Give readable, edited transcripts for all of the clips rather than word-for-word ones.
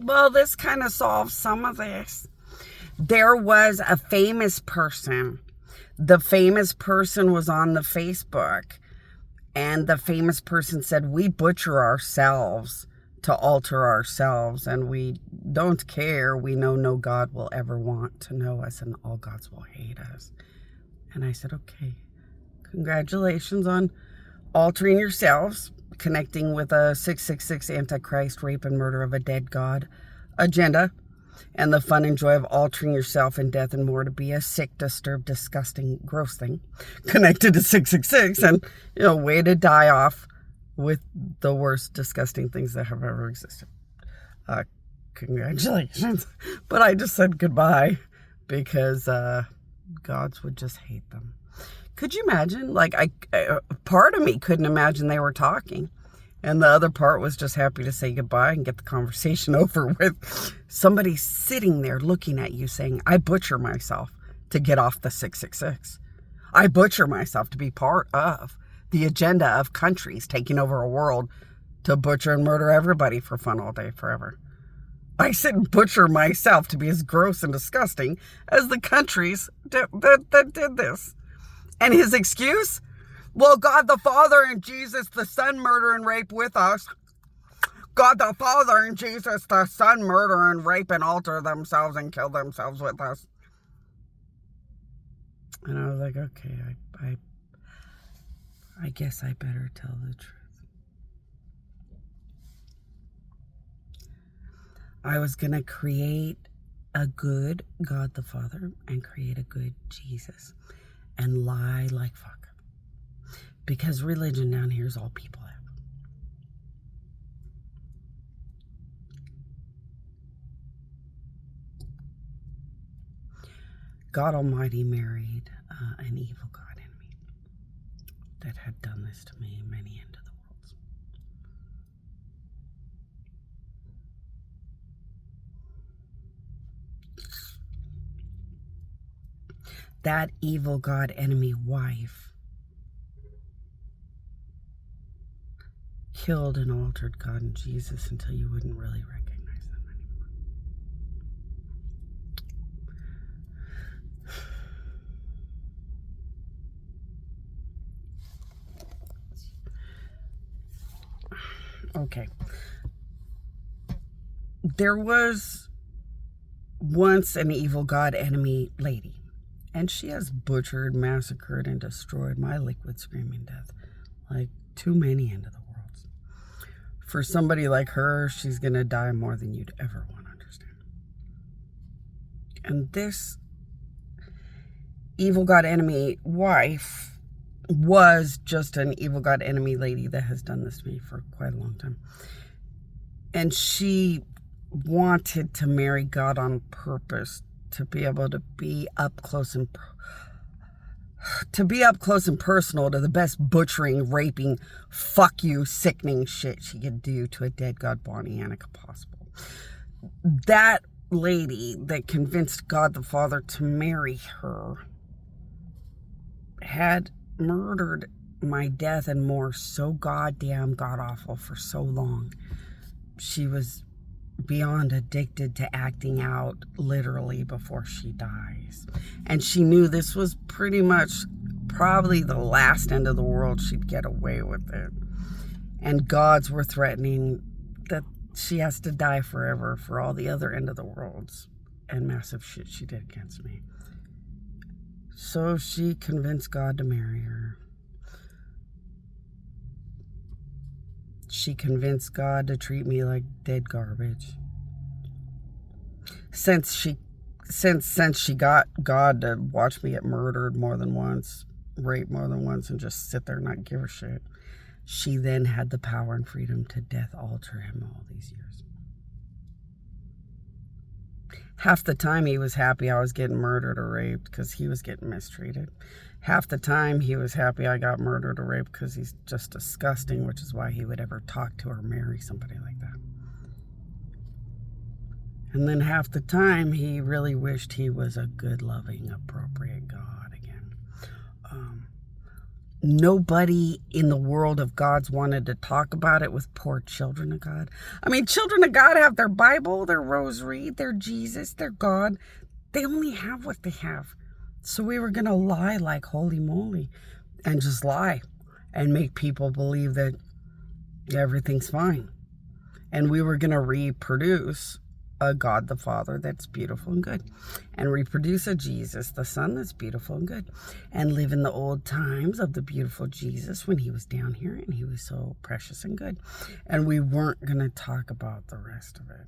Well, this kind of solves some of this. There was a famous person. The famous person was on the Facebook, and the famous person said, "We butcher ourselves to alter ourselves, and we don't care. We know no God will ever want to know us, and all gods will hate us." And I said, okay, congratulations on altering yourselves, connecting with a 666 Antichrist, rape and murder of a dead God agenda, and the fun and joy of altering yourself in death and more to be a sick, disturbed, disgusting, gross thing connected to 666, and, way to die off with the worst, disgusting things that have ever existed. Congratulations. But I just said goodbye because gods would just hate them. Could you imagine? Like, part of me couldn't imagine they were talking. And the other part was just happy to say goodbye and get the conversation over with. Somebody sitting there looking at you saying, I butcher myself to get off the 666. I butcher myself to be part of the agenda of countries taking over a world to butcher and murder everybody for fun all day forever. I sit and butcher myself to be as gross and disgusting as the countries that did this. And his excuse? Well, God the Father and Jesus the Son murder and rape with us. God the Father and Jesus the Son murder and rape and alter themselves and kill themselves with us. And I was like, okay, I guess I better tell the truth. I was going to create a good God the Father and create a good Jesus and lie like fuck. Because religion down here is all people have. God Almighty married an evil God enemy that had done this to me many into the worlds. That evil God enemy wife killed and altered God and Jesus until you wouldn't really recognize them anymore. Okay. There was once an evil God enemy lady, and she has butchered, massacred, and destroyed my liquid screaming death like too many into the worlds. For somebody like her, she's going to die more than you'd ever want to understand. And this evil God enemy wife was just an evil God enemy lady that has done this to me for quite a long time. And she wanted to marry God on purpose to be able to be up close and personal to the best butchering, raping, fuck you, sickening shit she could do to a dead God Bonnie Annika possible. That lady that convinced God the Father to marry her had murdered my death and more so goddamn god-awful for so long. She was beyond addicted to acting out literally before she dies. And she knew this was pretty much probably the last end of the world she'd get away with it. And gods were threatening that she has to die forever for all the other end of the worlds and massive shit she did against me. So she convinced God to marry her. She convinced God to treat me like dead garbage. Since she got God to watch me get murdered more than once, raped more than once, and just sit there and not give a shit, she then had the power and freedom to death alter him all these years. Half the time he was happy I was getting murdered or raped because he was getting mistreated. Half the time he was happy I got murdered or raped because he's just disgusting, which is why he would ever talk to or marry somebody like that. And then half the time he really wished he was a good, loving, appropriate God again. nobody in the world of God's wanted to talk about it with poor children of God. I mean, children of God have their Bible, their rosary, their Jesus, their God. They only have what they have. So we were going to lie like holy moly and just lie and make people believe that everything's fine. And we were going to reproduce a God the Father that's beautiful and good, and reproduce a Jesus the Son that's beautiful and good, and live in the old times of the beautiful Jesus when he was down here and he was so precious and good. And we weren't going to talk about the rest of it.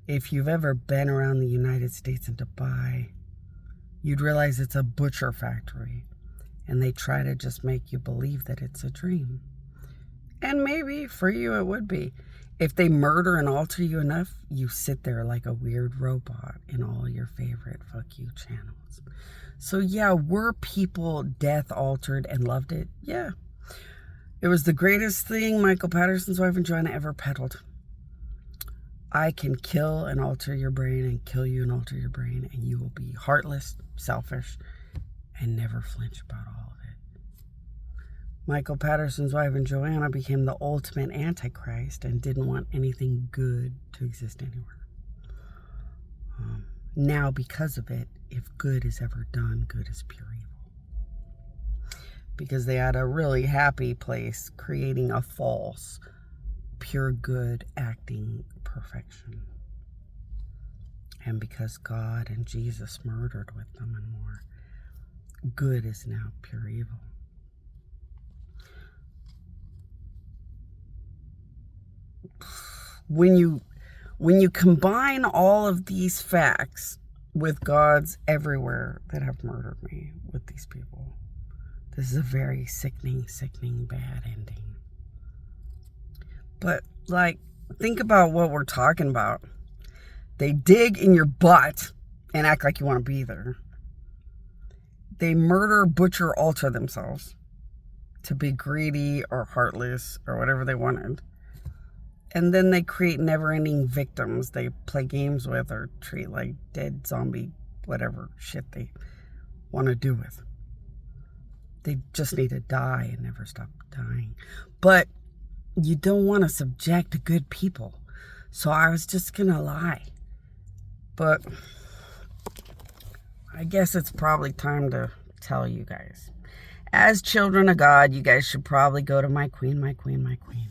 If you've ever been around the United States and Dubai, you'd realize it's a butcher factory, and they try to just make you believe that it's a dream. And maybe for you it would be. If they murder and alter you enough, you sit there like a weird robot in all your favorite fuck you channels. So yeah, were people death altered and loved it? Yeah. It was the greatest thing Michael Patterson's wife and Joanna ever peddled. I can kill and alter your brain and kill you and alter your brain, and you will be heartless, selfish, and never flinch about all of it. Michael Patterson's wife and Joanna became the ultimate antichrist and didn't want anything good to exist anywhere. Now, because of it, if good is ever done, good is pure evil. Because they had a really happy place creating a false, pure good, acting perfection. And because God and Jesus murdered with them and more, good is now pure evil. When you combine all of these facts with God's everywhere that have murdered me with these people, this is a very sickening, bad ending. But, like, think about what we're talking about. They dig in your butt and act like you want to be there. They murder, butcher, alter themselves to be greedy or heartless or whatever they wanted. And then they create never-ending victims they play games with or treat like dead zombie, whatever shit they want to do with. They just need to die and never stop dying. But you don't want to subject good people. So I was just going to lie. But I guess it's probably time to tell you guys. As children of God, you guys should probably go to my queen, my queen, my queen.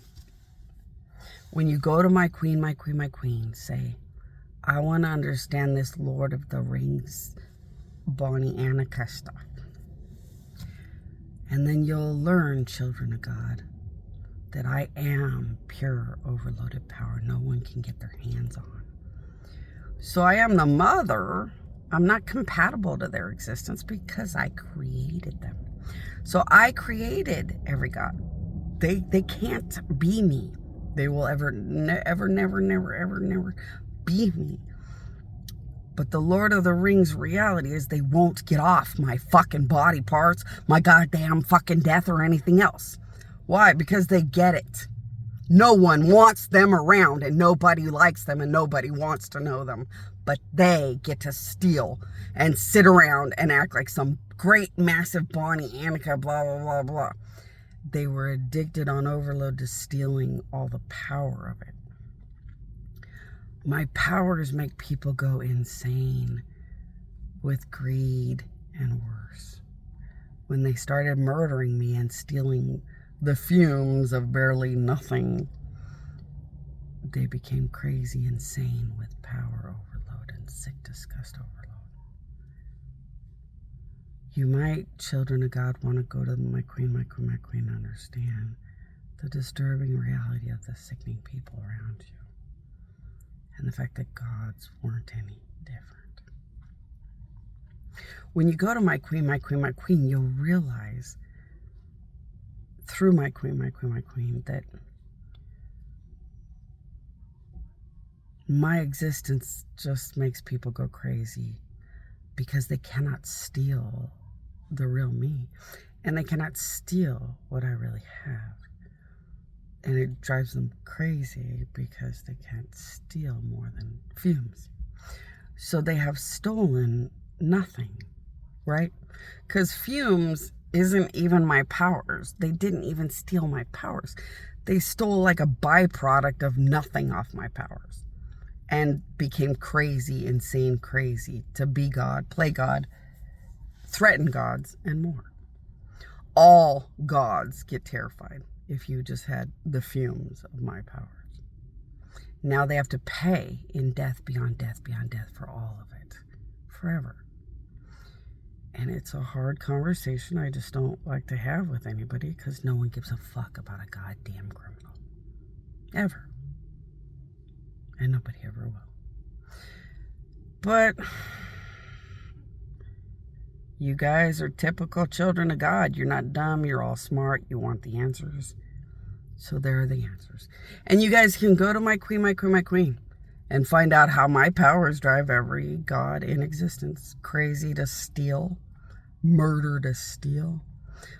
When you go to my queen, my queen, my queen, say, I want to understand this Lord of the Rings, Bonnie Annika stuff. And then you'll learn, children of God, that I am pure, overloaded power no one can get their hands on. So I am the mother. I'm not compatible to their existence because I created them. So I created every God. They can't be me. They will never be me. But the Lord of the Rings reality is they won't get off my fucking body parts, my goddamn fucking death or anything else. Why? Because they get it. No one wants them around and nobody likes them and nobody wants to know them. But they get to steal and sit around and act like some great massive Bonnie Annika blah blah blah blah. They were addicted on overload to stealing all the power of it. My powers make people go insane with greed and worse. When they started murdering me and stealing the fumes of barely nothing, they became crazy, insane with power overload and sick disgust overload. You might, children of God, want to go to my queen, my queen, my queen, understand the disturbing reality of the sickening people around you and the fact that gods weren't any different. When you go to my queen, my queen, my queen, you'll realize through my queen, my queen, my queen, that my existence just makes people go crazy because they cannot steal the real me, and they cannot steal what I really have. And it drives them crazy because they can't steal more than fumes. So they have stolen nothing. right? Because fumes isn't even my powers. They didn't even steal my powers. They stole like a byproduct of nothing off my powers and became crazy, insane, crazy to be God, play God, threaten gods, and more. All gods get terrified if you just had the fumes of my powers. Now they have to pay in death beyond death beyond death for all of it, forever. And it's a hard conversation I just don't like to have with anybody because no one gives a fuck about a goddamn criminal. Ever. And nobody ever will. But you guys are typical children of God. You're not dumb. You're all smart. You want the answers. So there are the answers. And you guys can go to my queen, and find out how my powers drive every god in existence. Crazy to steal. Murder to steal.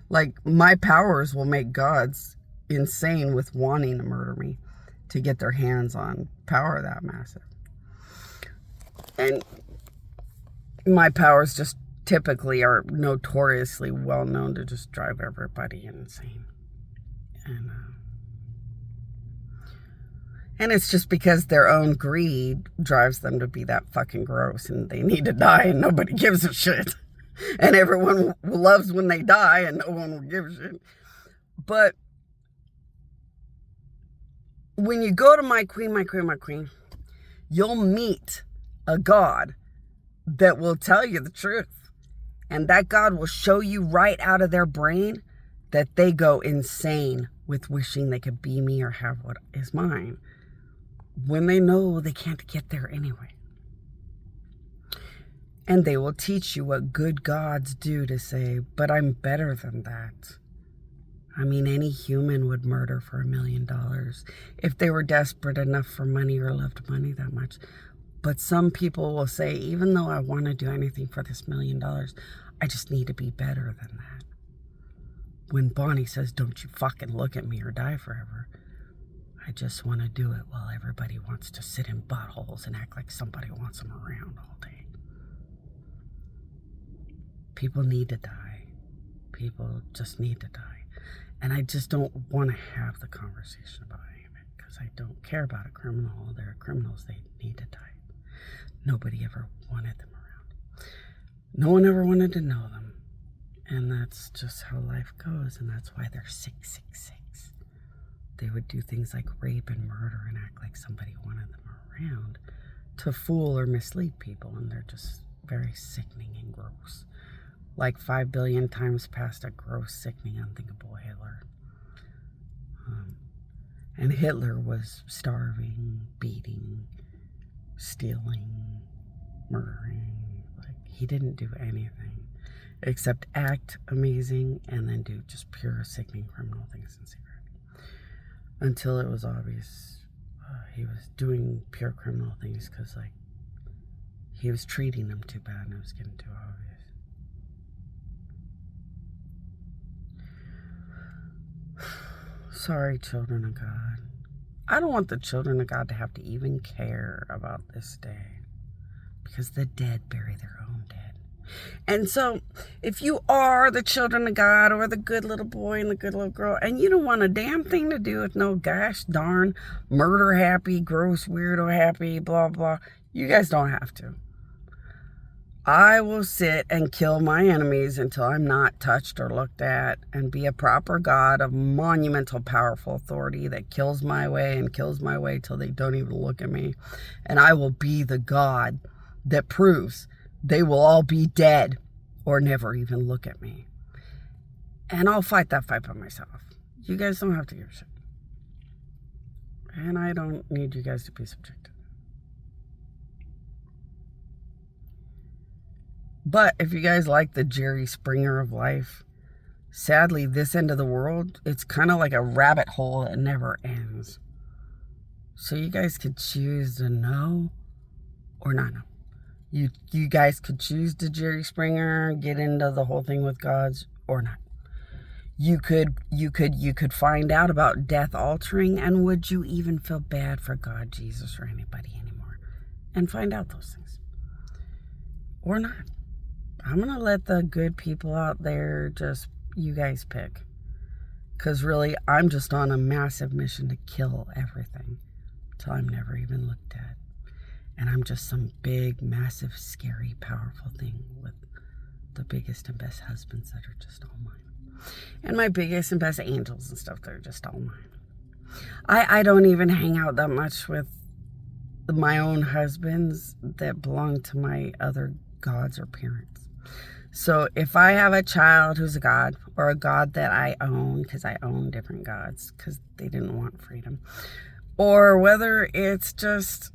Like, my powers will make gods insane with wanting to murder me to get their hands on power that massive. And my powers just typically are notoriously well known to just drive everybody insane. And it's just because their own greed drives them to be that fucking gross, and they need to die and nobody gives a shit. And everyone loves when they die and no one will give a shit. But when you go to my queen, you'll meet a God that will tell you the truth. And that God will show you right out of their brain that they go insane with wishing they could be me or have what is mine, when they know they can't get there anyway. And they will teach you what good gods do to say, but I'm better than that. I mean, any human would murder for $1 million if they were desperate enough for money or loved money that much. But some people will say, even though I want to do anything for this $1 million, I just need to be better than that. When Bonnie says, don't you fucking look at me or die forever, I just want to do it while everybody wants to sit in buttholes and act like somebody wants them around all day. People need to die. People just need to die. And I just don't want to have the conversation about any of it because I don't care about a criminal. They're criminals. They need to die. Nobody ever wanted them around. No one ever wanted to know them. And that's just how life goes. And that's why they're 666. They would do things like rape and murder and act like somebody wanted them around to fool or mislead people. And they're just very sickening and gross. Like 5 billion times past a gross, sickening, unthinkable Hitler. And Hitler was starving, beating, stealing, murdering. Like, he didn't do anything except act amazing and then do just pure, sickening criminal things in secret. Until it was obvious he was doing pure criminal things because, like, he was treating them too bad and it was getting too obvious. Sorry, children of God. I don't want the children of God to have to even care about this day because the dead bury their own dead. And so if you are the children of God or the good little boy and the good little girl and you don't want a damn thing to do with no gosh darn murder happy, gross, weirdo happy, blah, blah, you guys don't have to. I will sit and kill my enemies until I'm not touched or looked at and be a proper God of monumental, powerful authority that kills my way and kills my way till they don't even look at me. And I will be the God that proves they will all be dead or never even look at me. And I'll fight that fight by myself. You guys don't have to give a shit. And I don't need you guys to be subjected. But if you guys like the Jerry Springer of life, sadly, this end of the world, it's kind of like a rabbit hole that never ends. So you guys could choose to know or not know. You guys could choose to Jerry Springer, get into the whole thing with gods or not. You could find out about death altering, and would you even feel bad for God, Jesus, or anybody anymore? And find out those things. Or not. I'm going to let the good people out there just, you guys pick. Because really, I'm just on a massive mission to kill everything till I'm never even looked at. And I'm just some big, massive, scary, powerful thing with the biggest and best husbands that are just all mine. And my biggest and best angels and stuff, they're just all mine. I don't even hang out that much with my own husbands that belong to my other gods or parents. So if I have a child who's a god, or a god that I own, because I own different gods, because they didn't want freedom, or whether it's just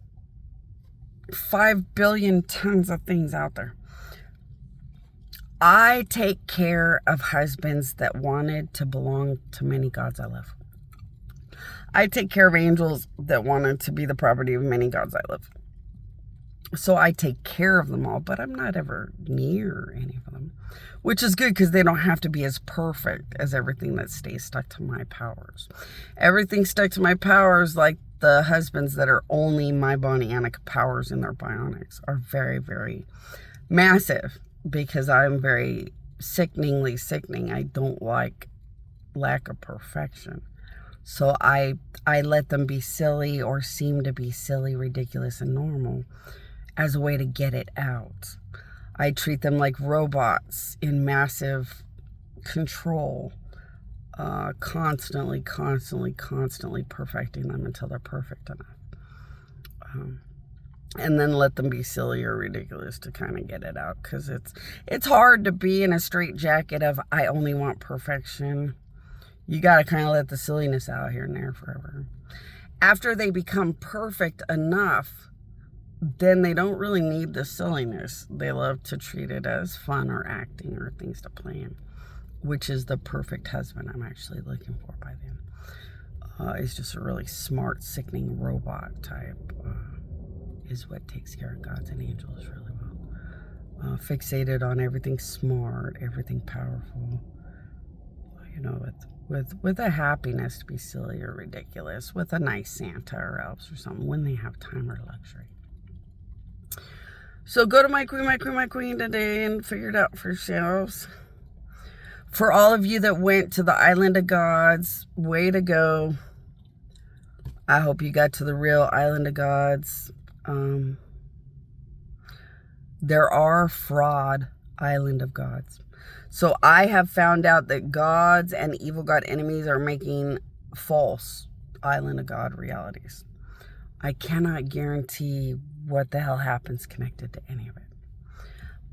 5 billion tons of things out there, I take care of husbands that wanted to belong to many gods I love. I take care of angels that wanted to be the property of many gods I love. So I take care of them all, but I'm not ever near any of them, which is good because they don't have to be as perfect as everything that stays stuck to my powers. Everything stuck to my powers, like the husbands that are only my bionic powers in their bionics, are very, very massive because I'm very sickeningly sickening. I don't like lack of perfection. So I let them be silly or seem to be silly, ridiculous, and normal as a way to get it out. I treat them like robots in massive control, constantly perfecting them until they're perfect enough. And then let them be silly or ridiculous to kind of get it out, because it's hard to be in a straitjacket of I only want perfection. You got to kind of let the silliness out here and there forever. After they become perfect enough, then they don't really need the silliness. They love to treat it as fun or acting or things to play in, which is the perfect husband I'm actually looking for by then. He's just a really smart, sickening robot type, is what takes care of gods and angels really well. Fixated on everything smart, everything powerful, with a happiness to be silly or ridiculous, with a nice Santa or elves or something when they have time or luxury. So go to my queen today and figure it out for yourselves. For all of you that went to the Island of Gods, way to go. I hope you got to the real Island of Gods. There are fraud Island of Gods. So I have found out that gods and evil god enemies are making false Island of God realities. I cannot guarantee what the hell happens connected to any of it.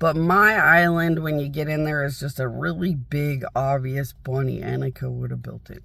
But my island, when you get in there, is just a really big, obvious Bonnie Annika would have built it.